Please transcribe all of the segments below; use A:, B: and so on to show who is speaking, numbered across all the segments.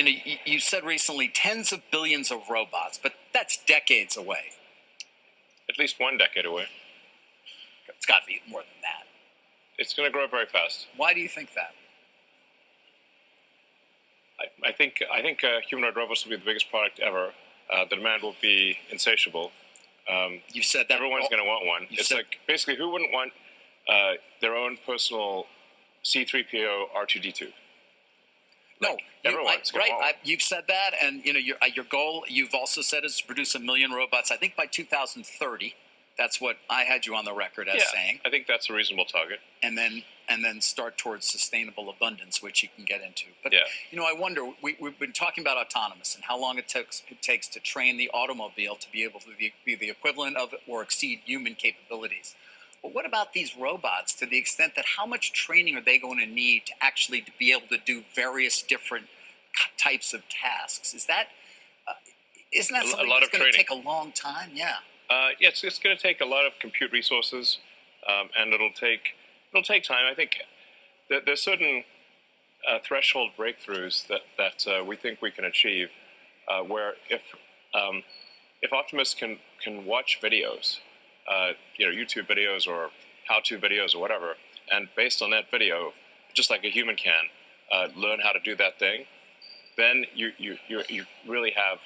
A: you said recently tens of billions of robots, but that's decades away.
B: At least 1 decade away.
A: It's got to be more than that.
B: It's going to grow very fast.
A: Why do you think that?
B: I think humanoid robots will be the biggest product ever. The demand will be insatiable.
A: You said that
B: everyone's going to want one. It's like basically who wouldn't want their own personal C-3PO R2-D2?
A: No,
B: everyone's
A: right. You've said that, and your goal. You've also said is to produce 1 million robots. I think by 2030. That's what I had you on the record as saying.
B: I think that's a reasonable target.
A: And then start towards sustainable abundance, which you can get into. But I wonder. We've been talking about autonomous and how long it takes to train the automobile to be able to be the equivalent of or exceed human capabilities. But what about these robots? To the extent that how much training are they going to need to actually to be able to do various different types of tasks? Isn't that something that's going to take a long time? Yeah.
B: It's going to take a lot of compute resources, and it'll take time. I think that there's certain threshold breakthroughs that we think we can achieve, where if Optimus can watch videos, YouTube videos or how-to videos or whatever, and based on that video, just like a human can, learn how to do that thing, then you really have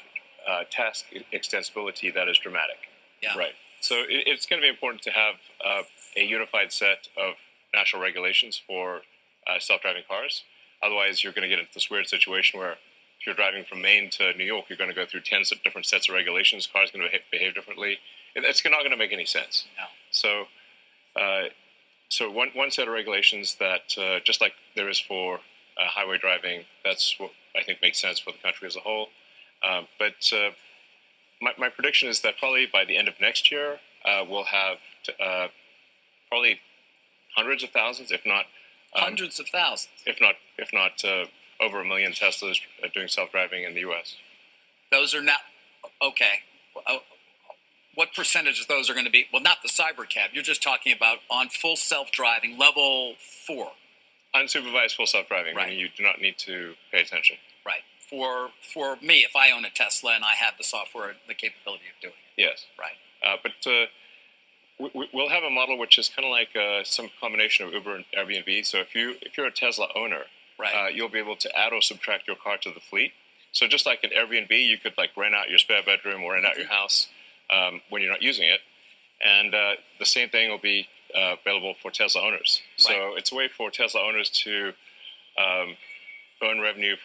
B: task extensibility that is dramatic.
A: Yeah.
B: Right. So it's going to be important to have a unified set of national regulations for self-driving cars. Otherwise, you're going to get into this weird situation where if you're driving from Maine to New York, you're going to go through 10 different sets of regulations. Cars are going to behave differently. It's not going to make any sense.
A: No.
B: So one set of regulations that, just like there is for highway driving, that's what I think makes sense for the country as a whole. But my prediction is that probably by the end of next year, we'll have probably hundreds of thousands, if not
A: hundreds of thousands,
B: if not over 1 million Teslas doing self-driving in the U.S.
A: Those are not okay. What percentage of those are going to be? Well, not the cybercab. You're just talking about on full self-driving level 4.
B: Unsupervised full self-driving.
A: Right.
B: I mean, you do not need to pay attention.
A: Right. For me, if I own a Tesla and I have the software, the capability of doing it.
B: Yes.
A: Right.
B: But we'll have a model which is kind of like some combination of Uber and Airbnb. So if you're a Tesla owner,
A: right,
B: you'll be able to add or subtract your car to the fleet. So just like an Airbnb, you could like rent out your spare bedroom or rent out your house when you're not using it, and the same thing will be available for Tesla owners. So it's a way for Tesla owners to earn revenue.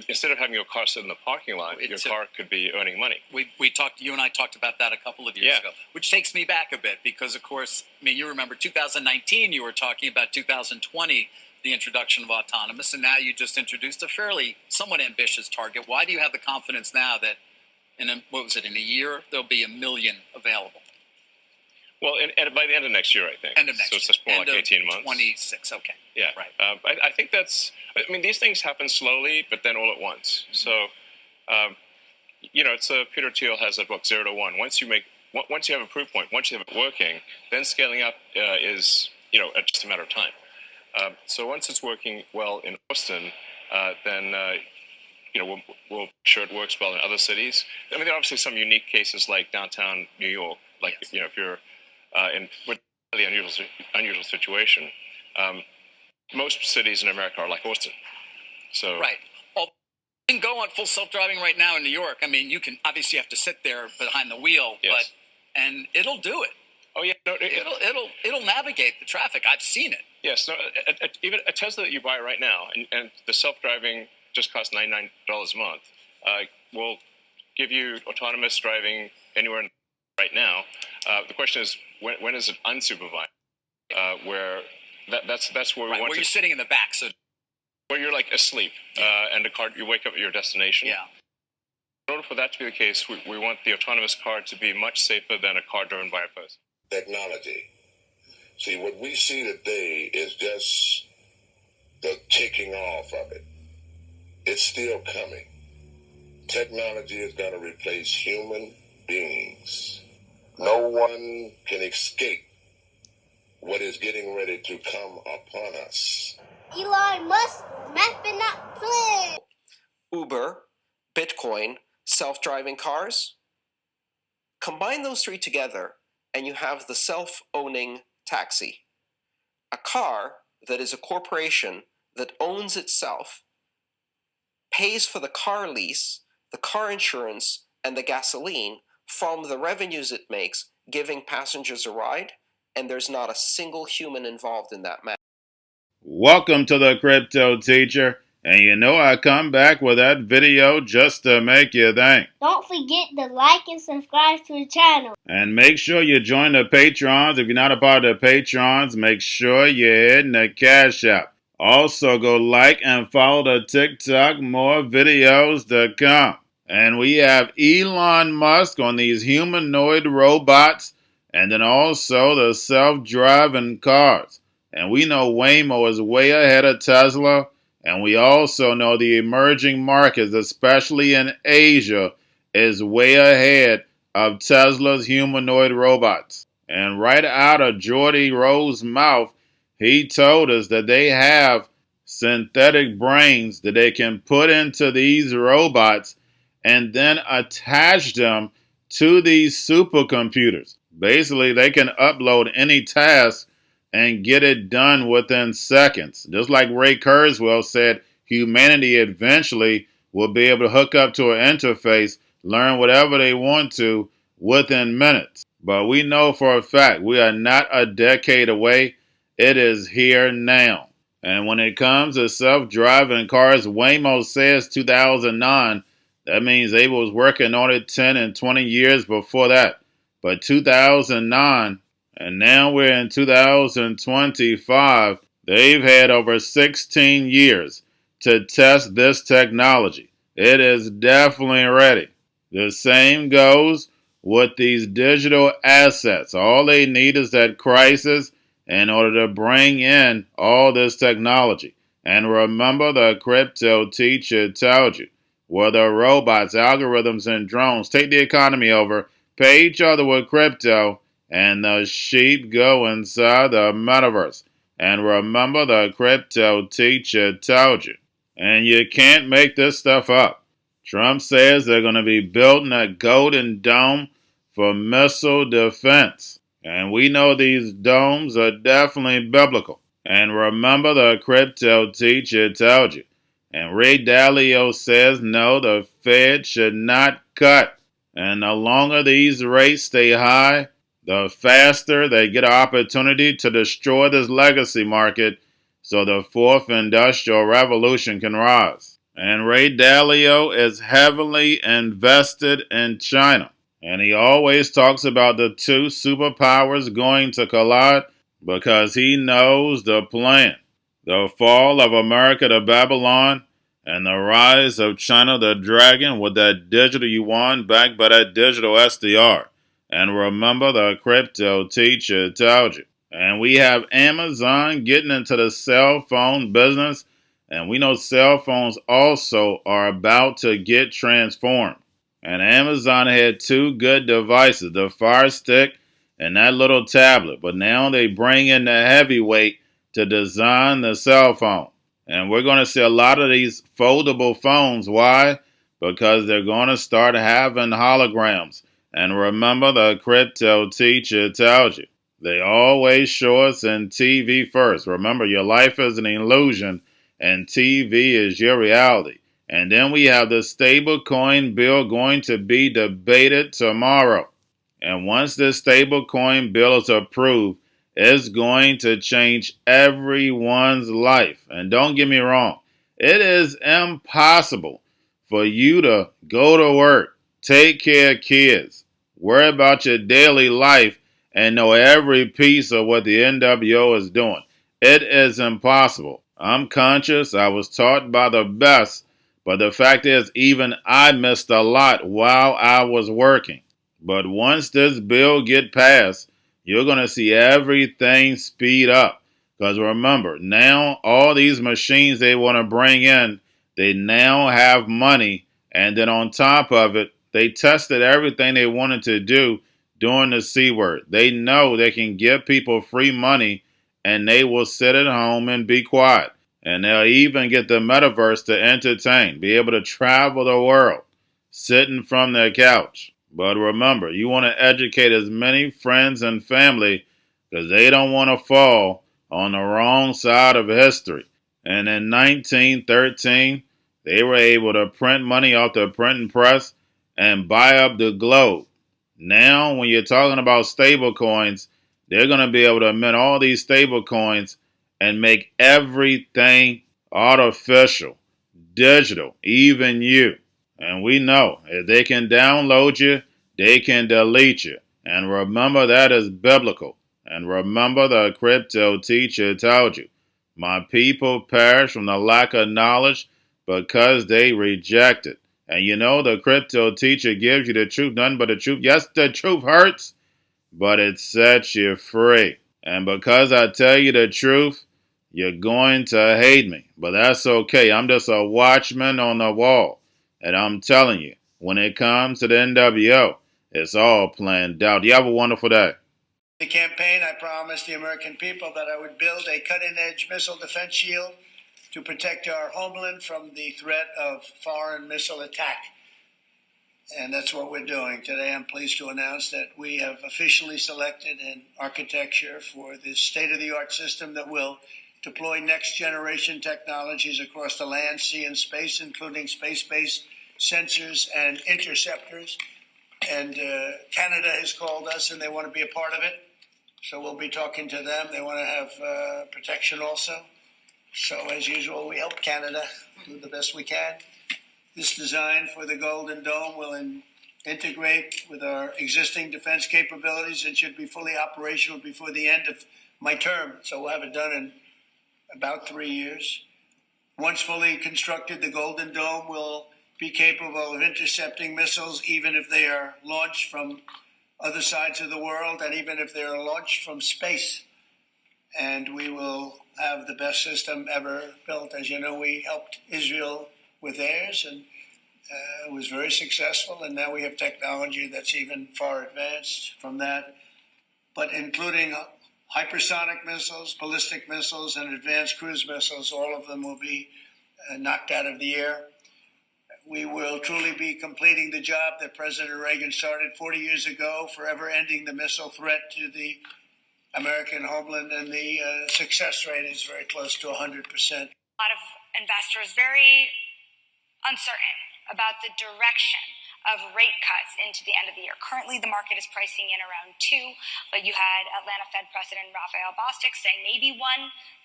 B: Instead of having your car sit in the parking lot, your car could be earning money.
A: You and I talked about that a couple of years ago, which takes me back a bit because, of course, I mean, you remember 2019, you were talking about 2020, the introduction of autonomous, and now you just introduced a fairly somewhat ambitious target. Why do you have the confidence now that in a year, there'll be 1 million available?
B: Well, and by the end of next year, I think.
A: End of next year.
B: So it's more like 18 months.
A: 26, okay.
B: Yeah.
A: Right.
B: I think these things happen slowly, but then all at once. Mm-hmm. So, it's Peter Thiel has a book, 0 to 1. Once you have a proof point, once you have it working, then scaling up is, just a matter of time. So once it's working well in Austin, then, we'll sure it works well in other cities. I mean, there are obviously some unique cases like downtown New York, like, if you're in a really unusual situation. Most cities in America are like Austin. So
A: right. You can go on full self-driving right now in New York. I mean, you can obviously have to sit there behind the wheel,
B: yes.
A: and it'll do it.
B: Oh yeah, no,
A: it'll navigate the traffic. I've seen it.
B: Yes, no, even a Tesla that you buy right now, and the self-driving just costs $99 a month. Will give you autonomous driving anywhere right now. The question is, when is it unsupervised? Where that's where we want
A: where you're sitting in the back, so
B: where you're like asleep, and the car, you wake up at your destination.
A: Yeah.
B: In order for that to be the case, we want the autonomous car to be much safer than a car driven by a person.
C: Technology. See, what we see today is just the ticking off of it. It's still coming. Technology is going to replace human beings. No one can escape what is getting ready to come upon us.
D: Elon Musk, mapping out plan. Uber, Bitcoin, self-driving cars. Combine those three together, and you have the self-owning taxi. A car that is a corporation that owns itself, pays for the car lease, the car insurance, and the gasoline from the revenues it makes, giving passengers a ride, and there's not a single human involved in that matter.
E: Welcome to the Crypto Teacher, and you know I come back with that video just to make you think.
F: Don't forget to like and subscribe to the channel.
E: And make sure you join the Patrons. If you're not a part of the Patrons, make sure you're hitting the Cash App. Also, go like and follow the TikTok. More videos to come. And we have Elon Musk on these humanoid robots, and then also the self-driving cars. And we know Waymo is way ahead of Tesla, and we also know the emerging markets, especially in Asia, is way ahead of Tesla's humanoid robots. And right out of Jordy Rowe's mouth, he told us that they have synthetic brains that they can put into these robots and then attach them to these supercomputers. Basically, they can upload any task and get it done within seconds. Just like Ray Kurzweil said, humanity eventually will be able to hook up to an interface, learn whatever they want to within minutes. But we know for a fact we are not a decade away. It is here now. And when it comes to self-driving cars, Waymo says 2009. That means they was working on it 10 and 20 years before that. But 2009, and now we're in 2025, they've had over 16 years to test this technology. It is definitely ready. The same goes with these digital assets. All they need is that crisis in order to bring in all this technology. And remember, the Crypto Teacher told you, whether robots, algorithms, and drones take the economy over, pay each other with crypto, and the sheep go inside the metaverse. And remember, the Crypto Teacher told you. And you can't make this stuff up. Trump says they're going to be building a golden dome for missile defense. And we know these domes are definitely biblical. And remember, the Crypto Teacher told you. And Ray Dalio says no, the Fed should not cut. And the longer these rates stay high, the faster they get an opportunity to destroy this legacy market so the fourth industrial revolution can rise. And Ray Dalio is heavily invested in China. And he always talks about the two superpowers going to collide because he knows the plan. The fall of America to Babylon and the rise of China the Dragon with that digital yuan backed by that digital SDR. And remember, the Crypto Teacher told you. And we have Amazon getting into the cell phone business. And we know cell phones also are about to get transformed. And Amazon had two good devices, the Fire Stick and that little tablet. But now they bring in the heavyweight to design the cell phone. And we're going to see a lot of these foldable phones. Why? Because they're going to start having holograms. And remember, the Crypto Teacher tells you, they always show us in TV first. Remember, your life is an illusion, and TV is your reality. And then we have the stablecoin bill going to be debated tomorrow. And once this stablecoin bill is approved, it's going to change everyone's life. And don't get me wrong, it is impossible for you to go to work, take care of kids, worry about your daily life, and know every piece of what the NWO is doing. It is impossible. I'm conscious. I was taught by the best. But the fact is, even I missed a lot while I was working. But once this bill gets passed, you're going to see everything speed up. Because remember, now all these machines they want to bring in, they now have money. And then on top of it, they tested everything they wanted to do during the C word. They know they can give people free money and they will sit at home and be quiet. And they'll even get the metaverse to entertain, be able to travel the world, sitting from their couch. But remember, you want to educate as many friends and family because they don't want to fall on the wrong side of history. And in 1913, they were able to print money off the printing press and buy up the globe. Now, when you're talking about stable coins, they're going to be able to mint all these stable coins and make everything artificial, digital, even you. And we know if they can download you, they can delete you. And remember that is biblical. And remember the crypto teacher told you, my people perish from the lack of knowledge because they reject it. And you know the crypto teacher gives you the truth, nothing but the truth. Yes, the truth hurts, but it sets you free. And because I tell you the truth, you're going to hate me. But that's okay. I'm just a watchman on the wall. And I'm telling you, when it comes to the NWO, it's all planned out. You have a wonderful day.
G: The campaign, I promised the American people that I would build a cutting-edge missile defense shield to protect our homeland from the threat of foreign missile attack. And that's what we're doing. Today, I'm pleased to announce that we have officially selected an architecture for this state-of-the-art system that will deploy next-generation technologies across the land, sea, and space, including space-based sensors and interceptors. And Canada has called us, and they want to be a part of it. So we'll be talking to them. They want to have protection also. So as usual, we help Canada do the best we can. This design for the Golden Dome will integrate with our existing defense capabilities and should be fully operational before the end of my term. So we'll have it done in about 3 years. Once fully constructed, the Golden Dome will be capable of intercepting missiles even if they are launched from other sides of the world and even if they are launched from space. And we will have the best system ever built. As you know, we helped Israel with theirs, and it was very successful. And now we have technology that's even far advanced from that, but including hypersonic missiles, ballistic missiles, and advanced cruise missiles. All of them will be knocked out of the air. We will truly be completing the job that President Reagan started 40 years ago, forever ending the missile threat to the American homeland, and the success rate is very close to 100%.
H: A lot of investors very uncertain about the direction of rate cuts into the end of the year. Currently, the market is pricing in around 2, but you had Atlanta Fed President Raphael Bostic saying maybe 1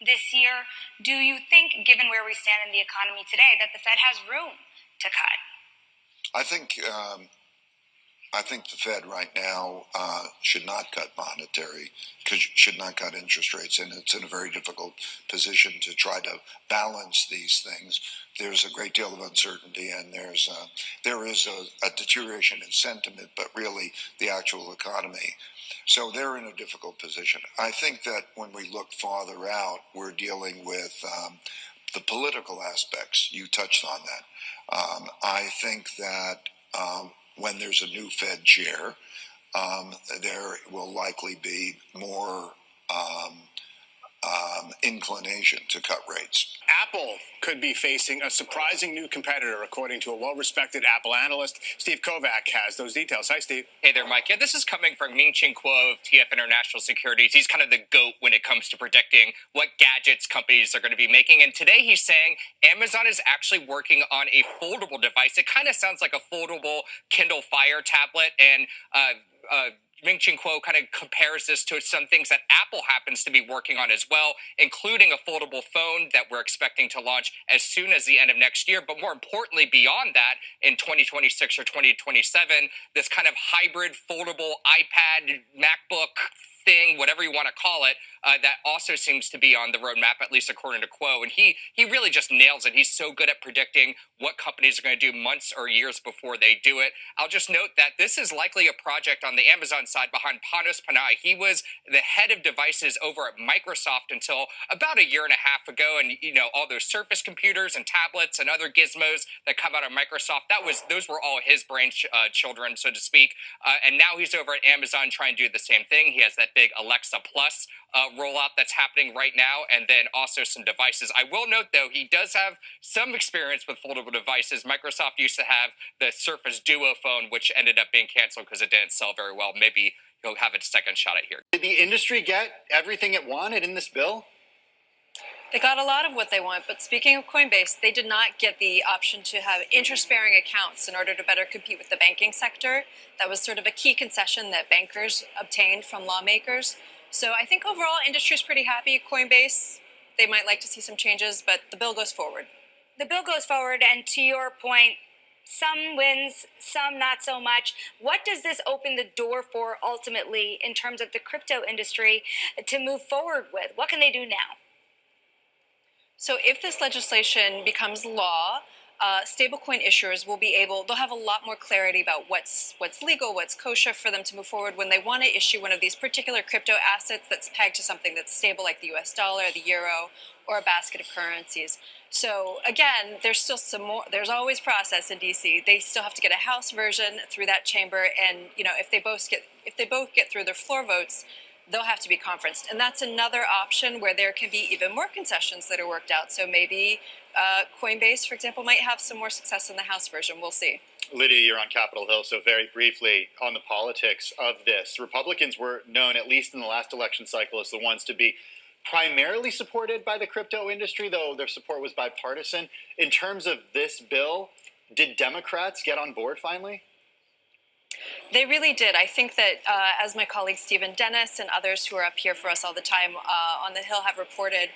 H: this year. Do you think, given where we stand in the economy today, that the Fed has room to cut?
I: I think the Fed right now should not cut should not cut interest rates, and it's in a very difficult position to try to balance these things. There's a great deal of uncertainty, and there is a deterioration in sentiment, but really the actual economy. So they're in a difficult position. I think that when we look farther out, we're dealing with the political aspects. You touched on that. I think that when there's a new Fed chair, there will likely be more inclination to cut rates.
J: Apple could be facing a surprising new competitor, according to a well-respected Apple analyst. Steve Kovac has those details. Hi, Steve.
K: Hey there, Mike. Yeah, this is coming from Ming-Chin Kuo of TF International Securities. He's kind of the GOAT when it comes to predicting what gadgets companies are going to be making. And today he's saying Amazon is actually working on a foldable device. It kind of sounds like a foldable Kindle Fire tablet. And Ming-Chin Kuo kind of compares this to some things that Apple happens to be working on as well, including a foldable phone that we're expecting to launch as soon as the end of next year. But more importantly, beyond that, in 2026 or 2027, this kind of hybrid foldable iPad, MacBook thing, whatever you want to call it, that also seems to be on the roadmap, at least according to Kuo. And he really just nails it. He's so good at predicting what companies are going to do months or years before they do it. I'll just note that this is likely a project on the Amazon side behind Panos Panay. He was the head of devices over at Microsoft until about a year and a half ago. And, you know, all those Surface computers and tablets and other gizmos that come out of Microsoft, those were all his brain children, so to speak. And now he's over at Amazon trying to do the same thing. He has that big Alexa Plus rollout that's happening right now, and then also some devices. I will note, though, he does have some experience with foldable devices. Microsoft used to have the Surface Duo phone, which ended up being canceled because it didn't sell very well. Maybe he'll have a second shot at here.
A: Did the industry get everything it wanted in this bill?
L: They got a lot of what they want, but speaking of Coinbase, they did not get the option to have interest-bearing accounts in order to better compete with the banking sector. That was sort of a key concession that bankers obtained from lawmakers. So I think overall, industry is pretty happy. Coinbase, they might like to see some changes, but the bill goes forward.
H: The bill goes forward, and to your point, some wins, some not so much. What does this open the door for ultimately in terms of the crypto industry to move forward with? What can they do now?
L: So if this legislation becomes law, stablecoin issuers will be able, they'll have a lot more clarity about what's legal, what's kosher for them to move forward when they want to issue one of these particular crypto assets that's pegged to something that's stable like the US dollar, the euro, or a basket of currencies. So again, there's still some more, there's always process in DC. They still have to get a House version through that chamber, and if they both get through their floor votes, they'll have to be conferenced. And that's another option where there can be even more concessions that are worked out. So maybe Coinbase, for example, might have some more success in the House version. We'll see.
M: Lydia, you're on Capitol Hill, so very briefly on the politics of this. Republicans were known, at least in the last election cycle, as the ones to be primarily supported by the crypto industry, though their support was bipartisan. In terms of this bill, did Democrats get on board finally?
L: They really did. I think that, as my colleague Stephen Dennis and others who are up here for us all the time on the Hill have reported,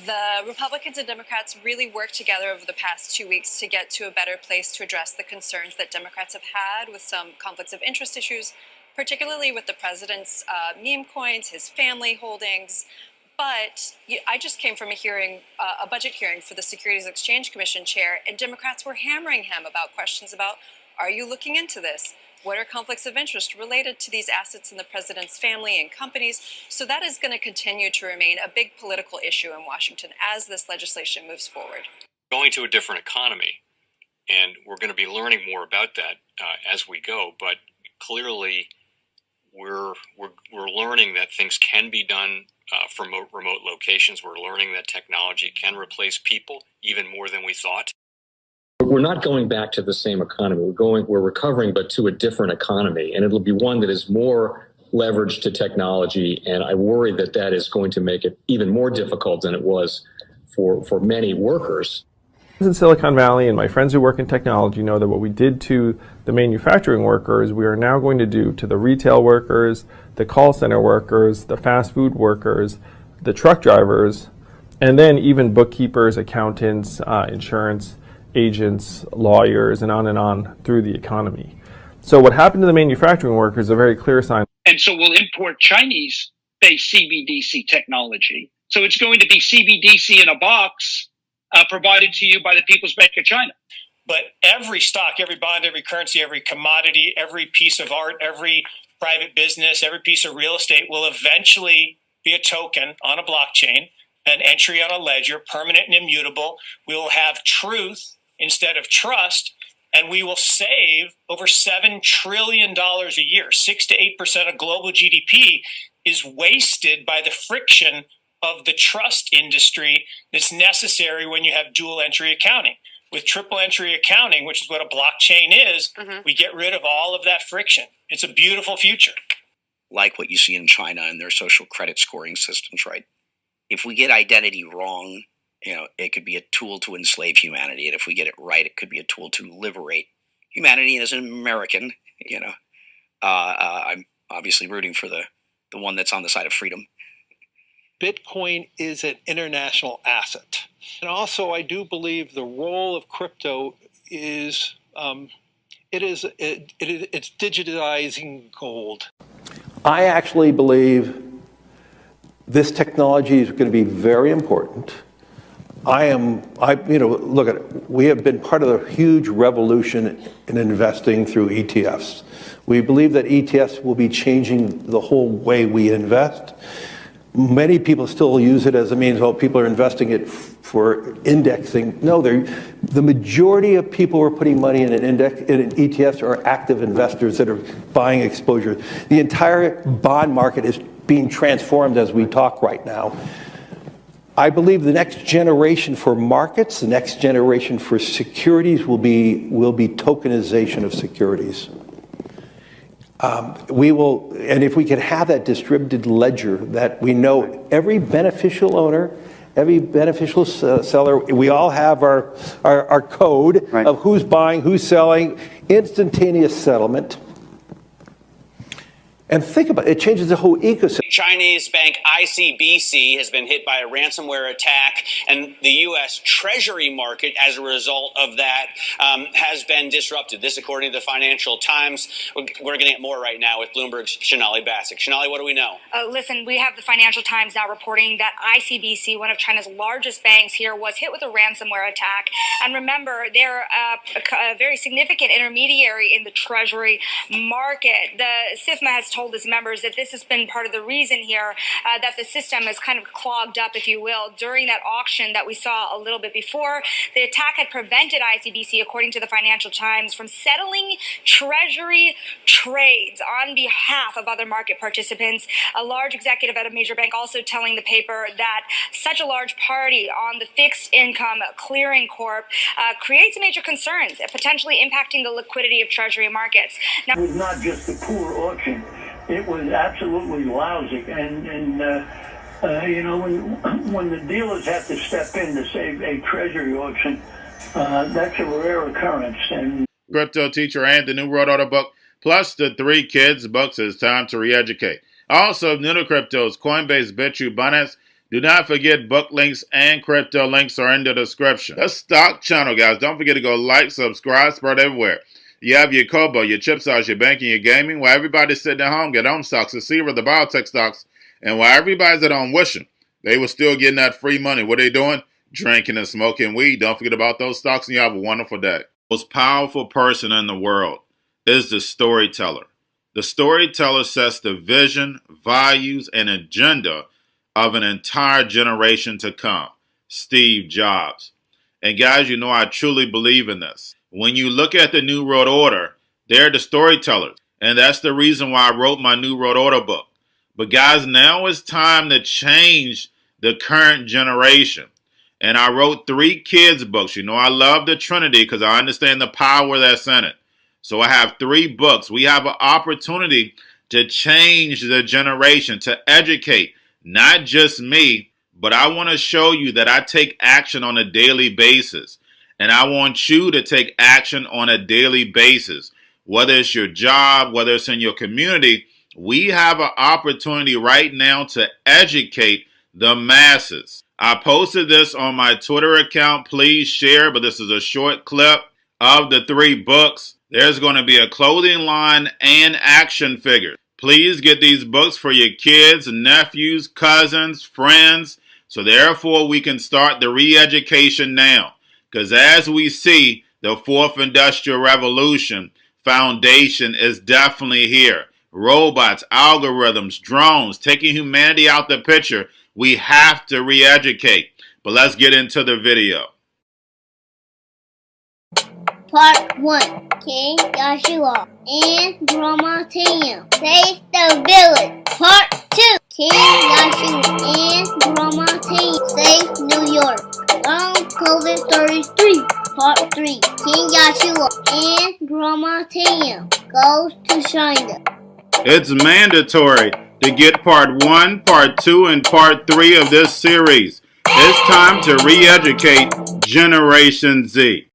L: the Republicans and Democrats really worked together over the past 2 weeks to get to a better place to address the concerns that Democrats have had with some conflicts of interest issues, particularly with the president's meme coins, his family holdings. But I just came from a budget hearing for the Securities Exchange Commission chair, and Democrats were hammering him about questions about, are you looking into this? What are conflicts of interest related to these assets in the president's family and companies? So that is going to continue to remain a big political issue in Washington as this legislation moves forward.
N: Going to a different economy, and we're going to be learning more about that as we go. But clearly, we're learning that things can be done from remote locations. We're learning that technology can replace people even more than we thought.
O: We're not going back to the same economy. We're recovering, but to a different economy, and it'll be one that is more leveraged to technology. And I worry that that is going to make it even more difficult than it was for many workers.
P: In Silicon Valley, and my friends who work in technology know that what we did to the manufacturing workers, we are now going to do to the retail workers, the call center workers, the fast food workers, the truck drivers, and then even bookkeepers, accountants, insurance agents, lawyers, and on through the economy. So what happened to the manufacturing workers is a very clear sign.
Q: And so we'll import Chinese-based CBDC technology. So it's going to be CBDC in a box provided to you by the People's Bank of China.
R: But every stock, every bond, every currency, every commodity, every piece of art, every private business, every piece of real estate will eventually be a token on a blockchain, an entry on a ledger, permanent and immutable. We will have truth instead of trust, and we will save over $7 trillion a year. 6 to 8% of global GDP is wasted by the friction of the trust industry that's necessary when you have dual entry accounting. With triple entry accounting, which is what a blockchain is, we get rid of all of that friction. It's a beautiful future.
S: Like what you see in China and their social credit scoring systems, right? If we get identity wrong, it could be a tool to enslave humanity. And if we get it right, it could be a tool to liberate humanity. And as an American, I'm obviously rooting for the one that's on the side of freedom.
T: Bitcoin is an international asset. And also, I do believe the role of crypto is, it's digitizing gold.
U: I actually believe this technology is going to be very important. Look at it. We have been part of a huge revolution in investing through ETFs. We believe that ETFs will be changing the whole way we invest. Many people still use it as a means, people are investing it for indexing. No, the majority of people who are putting money in in ETFs are active investors that are buying exposure. The entire bond market is being transformed as we talk right now. I believe the next generation for markets, the next generation for securities will be tokenization of securities. We will, and if we can have that distributed ledger that we know every beneficial owner, every beneficial seller, we all have our code of who's buying, who's selling, instantaneous settlement. And think about it, it changes the whole ecosystem.
B: Chinese bank ICBC has been hit by a ransomware attack, and the U.S. Treasury market, as a result of that, has been disrupted. This, according to the Financial Times. We're getting it more right now with Bloomberg's Shonali Bassick. Shonali, what do we know?
H: Listen, we have the Financial Times now reporting that ICBC, one of China's largest banks here, was hit with a ransomware attack. And remember, they're a very significant intermediary in the Treasury market. The SIFMA has told its members that this has been part of the reason here that the system is kind of clogged up, if you will, during that auction that we saw a little bit before. The attack had prevented ICBC, according to the Financial Times, from settling Treasury trades on behalf of other market participants. A large executive at a major bank also telling the paper that such a large party on the fixed income clearing corp creates major concerns, potentially impacting the liquidity of Treasury markets.
V: Now, it was not just a poor auction. It was absolutely lousy, and you know, when the dealers have to step in to save a Treasury auction, that's a rare occurrence. And
E: Cryptoteacher and the New World Order book, plus the 3 Kids books. It's time to re-educate. Also, new to cryptos, Coinbase, Bitrue, Binance. Do not forget book links and crypto links are in the description. The stock channel, guys. Don't forget to go like, subscribe, spread everywhere. You have your Kobo, your chip stocks, your banking, your gaming. While everybody's sitting at home, get on stocks, the Seaver, the biotech stocks. And while everybody's at home wishing they were still getting that free money, what are they doing? Drinking and smoking weed. Don't forget about those stocks, and you have a wonderful day. The most powerful person in the world is the storyteller. The storyteller sets the vision, values, and agenda of an entire generation to come. Steve Jobs. And guys, you know I truly believe in this. When you look at the New World Order, they're the storytellers. And that's the reason why I wrote my New World Order book. But guys, now it's time to change the current generation. And I wrote 3 kids books. You know, I love the Trinity because I understand the power that's in it. So I have 3 books. We have an opportunity to change the generation, to educate, not just me, but I want to show you that I take action on a daily basis. And I want you to take action on a daily basis. Whether it's your job, whether it's in your community, we have an opportunity right now to educate the masses. I posted this on my Twitter account. Please share, but this is a short clip of the 3 books. There's going to be a clothing line and action figures. Please get these books for your kids, nephews, cousins, friends, so therefore we can start the re-education now. Because as we see, the 4th Industrial Revolution foundation is definitely here. Robots, algorithms, drones, taking humanity out the picture. We have to re-educate. But let's get into the video.
F: Part 1. King Joshua and Grandma Tam save the village. Part 2. King Joshua and Grandma Tam save New York. COVID-33. Part 3. King Joshua and Grandma Tam goes to China.
E: It's mandatory to get part 1, part 2, and part 3 of this series. It's time to re-educate Generation Z.